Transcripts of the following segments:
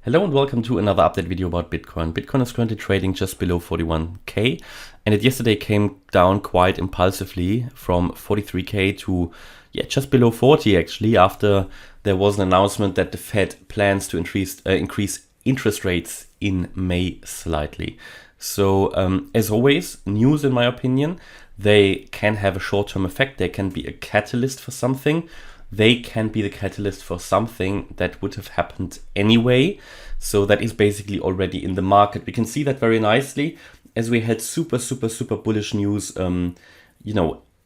Hello and welcome to another update video about Bitcoin. Bitcoin is currently trading just below 41k, and it yesterday came down quite impulsively from 43k to just below 40 actually, after there was an announcement that the Fed plans to increase interest rates in May slightly. So as always, news in my opinion, they can have a short-term effect. They can be a catalyst for something. They can be the catalyst for something that would have happened anyway. So that is basically already in the market. We can see that very nicely as we had super bullish news,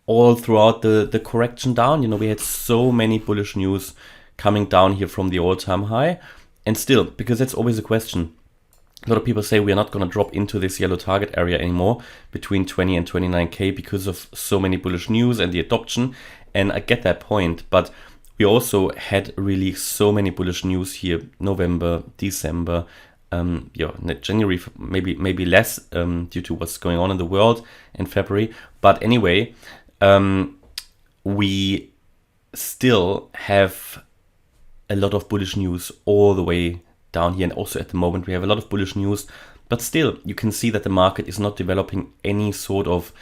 all throughout the correction down. We had so many bullish news coming down here from the all-time high. And still, because that's always a question, a lot of people say we are not going to drop into this yellow target area anymore between 20 and 29k because of so many bullish news and the adoption. And I get that point, but we also had really so many bullish news here, November, December, January, maybe less due to what's going on in the world in February. But anyway, we still have a lot of bullish news all the way down here. And also at the moment, we have a lot of bullish news, but still you can see that the market is not developing any sort of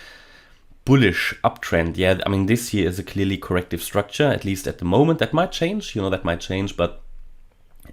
bullish uptrend. Yeah, I mean, this here is a clearly corrective structure, at least at the moment. That might change, but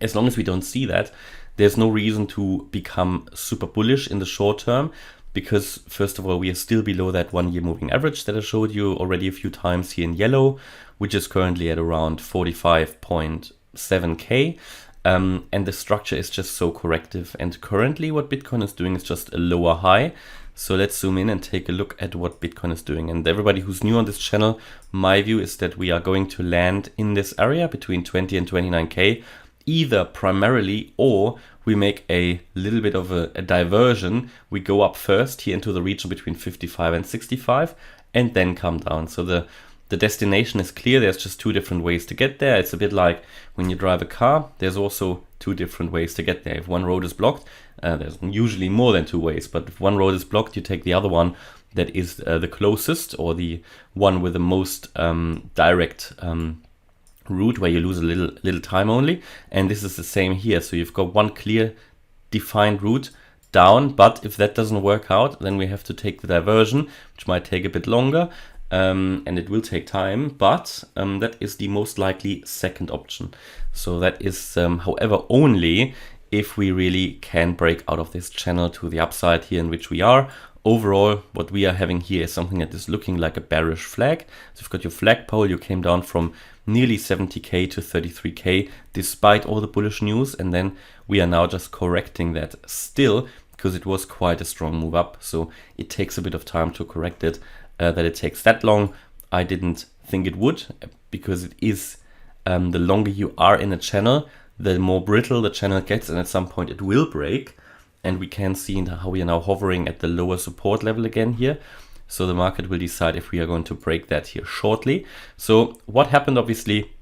as long as we don't see that, there's no reason to become super bullish in the short term, because first of all, we are still below that 1 year moving average that I showed you already a few times here in yellow, which is currently at around 45.7k. And the structure is just so corrective. And currently what Bitcoin is doing is just a lower high. So let's zoom in and take a look at what Bitcoin is doing. And everybody who's new on this channel, my view is that we are going to land in this area between 20 and 29k, either primarily, or we make a little bit of a diversion. We go up first here into the region between 55 and 65 and then come down. So the destination is clear. There's just two different ways to get there. It's a bit like when you drive a car, there's also two different ways to get there. If one road is blocked, there's usually more than two ways, but if one road is blocked, you take the other one that is the closest, or the one with the most direct route, where you lose a little time only. And this is the same here. So you've got one clear defined route down, but if that doesn't work out, then we have to take the diversion, which might take a bit longer. And it will take time, but that is the most likely second option. So that is, however, only if we really can break out of this channel to the upside here in which we are. Overall, what we are having here is something that is looking like a bearish flag. So you've got your flagpole, you came down from nearly 70k to 33k despite all the bullish news, and then we are now just correcting that still, because it was quite a strong move up. So it takes a bit of time to correct it. That it takes that long, I didn't think it would, because it is the longer you are in a channel, the more brittle the channel gets, and at some point it will break. And we can see how we are now hovering at the lower support level again here. So the market will decide if we are going to break that here shortly. So what happened obviously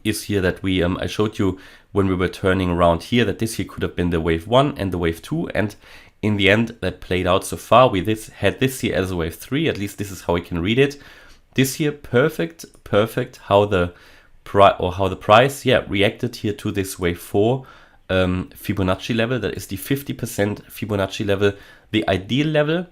is here that we I showed you when we were turning around here that this here could have been the wave 1 and the wave 2, and in the end that played out so far. We had this here as a wave 3, at least this is how we can read it. This here perfect how the price reacted here to this wave 4 Fibonacci level. That is the 50% Fibonacci level. The ideal level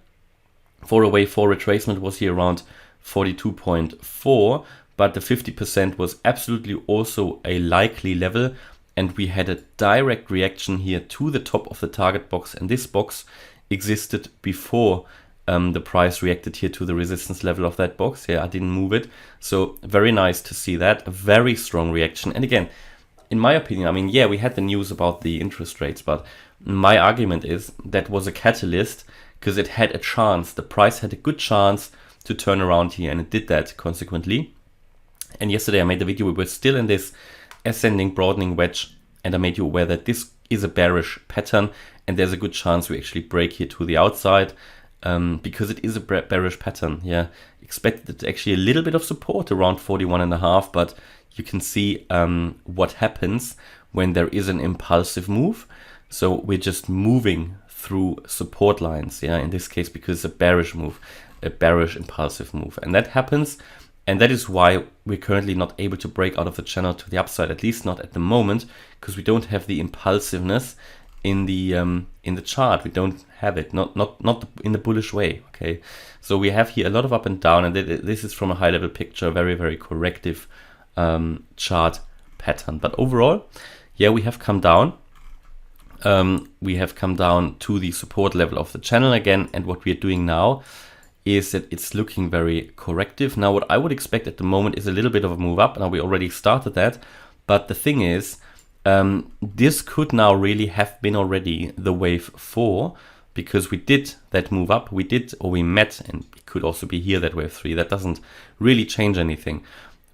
for a wave 4 retracement was here around 42.4, but the 50% was absolutely also a likely level. And we had a direct reaction here to the top of the target box, and this box existed before the price reacted here to the resistance level of that box. I didn't move it. So very nice to see that, a very strong reaction. And again, in my opinion, I mean, we had the news about the interest rates, but my argument is that was a catalyst, because it had a chance. The price had a good chance to turn around here, and it did that consequently. And yesterday I made the video, we were still in this ascending broadening wedge, and I made you aware that this is a bearish pattern, and there's a good chance we actually break here to the outside, because it is a bearish pattern. Expected actually a little bit of support around 41.5, but you can see what happens when there is an impulsive move. So we're just moving through support lines, in this case, because it's a bearish move, a bearish impulsive move, and that happens. And that is why we're currently not able to break out of the channel to the upside, at least not at the moment, because we don't have the impulsiveness in the chart. We don't have it, not in the bullish way. Okay, so we have here a lot of up and down, and this is from a high level picture, very, very corrective chart pattern. But overall, yeah, we have come down. We have come down to the support level of the channel again, and what we are doing now is that it's looking very corrective. Now, what I would expect at the moment is a little bit of a move up. Now, we already started that, but the thing is, this could now really have been already the wave 4, because we did that move up, we met, and it could also be here that wave 3. That doesn't really change anything.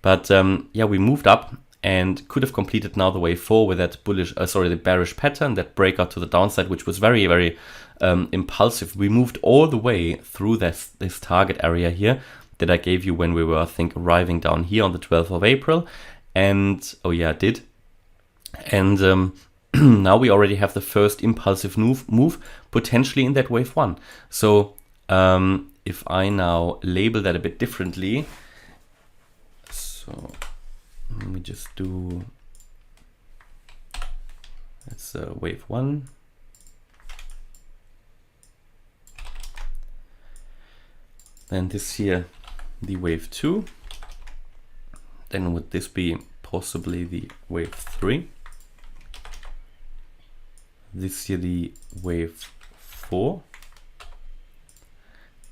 But yeah, we moved up and could have completed now the wave 4 with that the bearish pattern, that breakout to the downside, which was very, very impulsive. We moved all the way through this target area here that I gave you when we were, I think, arriving down here on the 12th of April. And, oh yeah, I did. And now we already have the first impulsive move potentially in that wave 1. So if I now label that a bit differently, so let me just do, that's wave 1. Then this here, the wave 2. Then would this be possibly the wave 3? This here, the wave 4.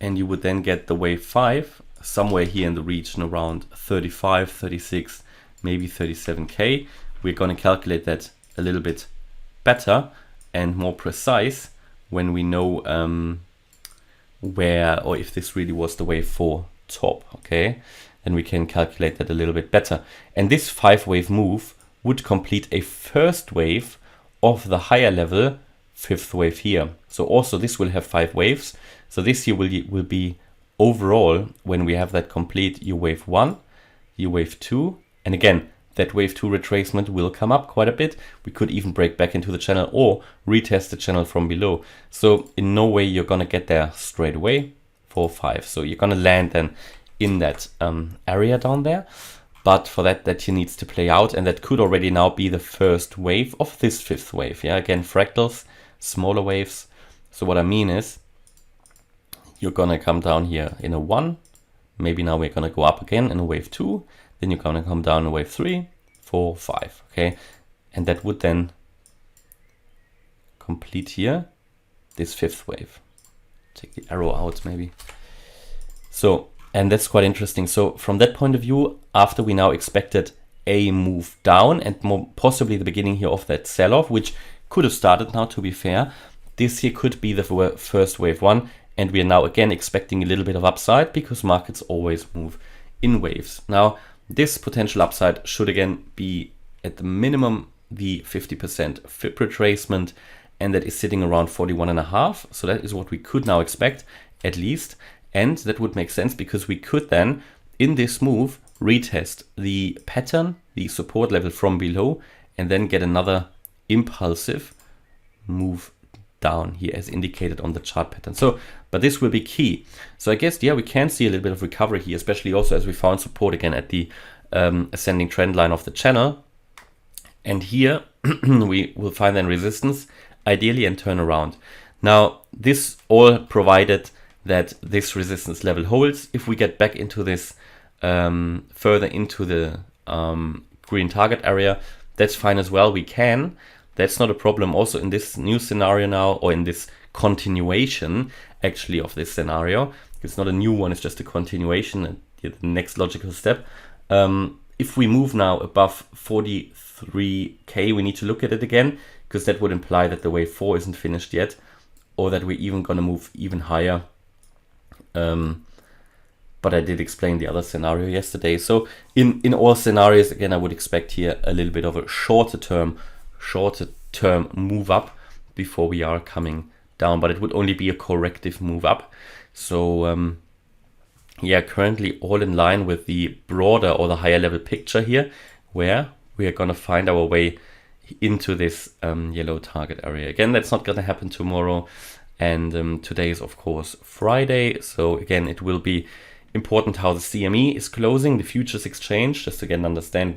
And you would then get the wave 5 somewhere here in the region around 35, 36, maybe 37K. We're going to calculate that a little bit better and more precise when we know where, or if this really was the wave 4 top, okay? Then we can calculate that a little bit better. And this 5-wave move would complete a first wave of the higher level 5th wave here. So also this will have 5 waves. So this here will be overall, when we have that complete, your wave 1, your wave 2, and again, that wave 2 retracement will come up quite a bit. We could even break back into the channel or retest the channel from below. So in no way you're gonna get there straight away, 4, 5. So you're gonna land then in that area down there. But for that here needs to play out, and that could already now be the first wave of this 5th wave. Yeah, again, fractals, smaller waves. So what I mean is, you're gonna come down here in a 1. Maybe now we're gonna go up again in a wave 2. Then you're gonna come down in wave 3, 4, 5. Okay, and that would then complete here this 5th wave. Take the arrow out maybe. So, and that's quite interesting. So from that point of view, after we now expected a move down and more possibly the beginning here of that sell-off, which could have started now, to be fair, this here could be the first wave 1. And we are now again expecting a little bit of upside, because markets always move in waves. Now, this potential upside should again be at the minimum the 50% FIB retracement, and that is sitting around 41.5. So that is what we could now expect, at least. And that would make sense, because we could then, in this move, retest the pattern, the support level from below, and then get another impulsive move down here as indicated on the chart pattern. So, but this will be key. So I guess, yeah, we can see a little bit of recovery here, especially also as we found support again at the ascending trend line of the channel. And here we will find then resistance, ideally, and turn around. Now, this all provided that this resistance level holds. If we get back into this further into the green target area, that's fine as well. We can. That's not a problem. Also in this new scenario now, or in this continuation actually of this scenario, it's not a new one, it's just a continuation and the next logical step. If we move now above 43K, we need to look at it again, because that would imply that the wave 4 isn't finished yet, or that we're even going to move even higher. But I did explain the other scenario yesterday. So in all scenarios, again, I would expect here a little bit of a shorter term move up before we are coming down, but it would only be a corrective move up. So yeah, currently all in line with the broader or the higher level picture here, where we are going to find our way into this yellow target area. Again, that's not going to happen tomorrow, and today is of course Friday, so again it will be Important how the CME is closing, the futures exchange, just to get an understand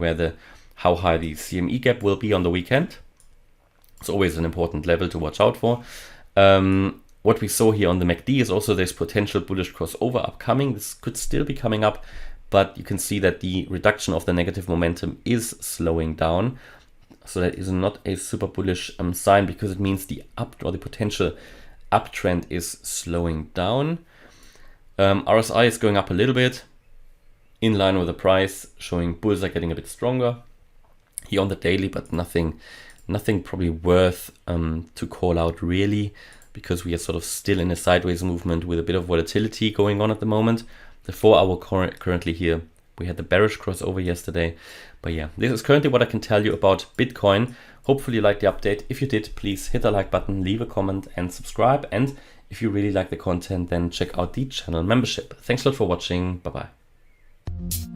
how high the CME gap will be on the weekend. It's always an important level to watch out for. What we saw here on the MACD is also there's potential bullish crossover upcoming. This could still be coming up, but you can see that the reduction of the negative momentum is slowing down. So that is not a super bullish sign, because it means the potential uptrend is slowing down. RSI is going up a little bit, in line with the price, showing bulls are getting a bit stronger here on the daily, but nothing probably worth to call out really, because we are sort of still in a sideways movement with a bit of volatility going on at the moment. The 4-hour currently here, we had the bearish crossover yesterday. But yeah, this is currently what I can tell you about Bitcoin. Hopefully you liked the update. If you did, please hit the like button, leave a comment and subscribe. And if you really like the content, then check out the channel membership. Thanks a lot for watching. Bye-bye.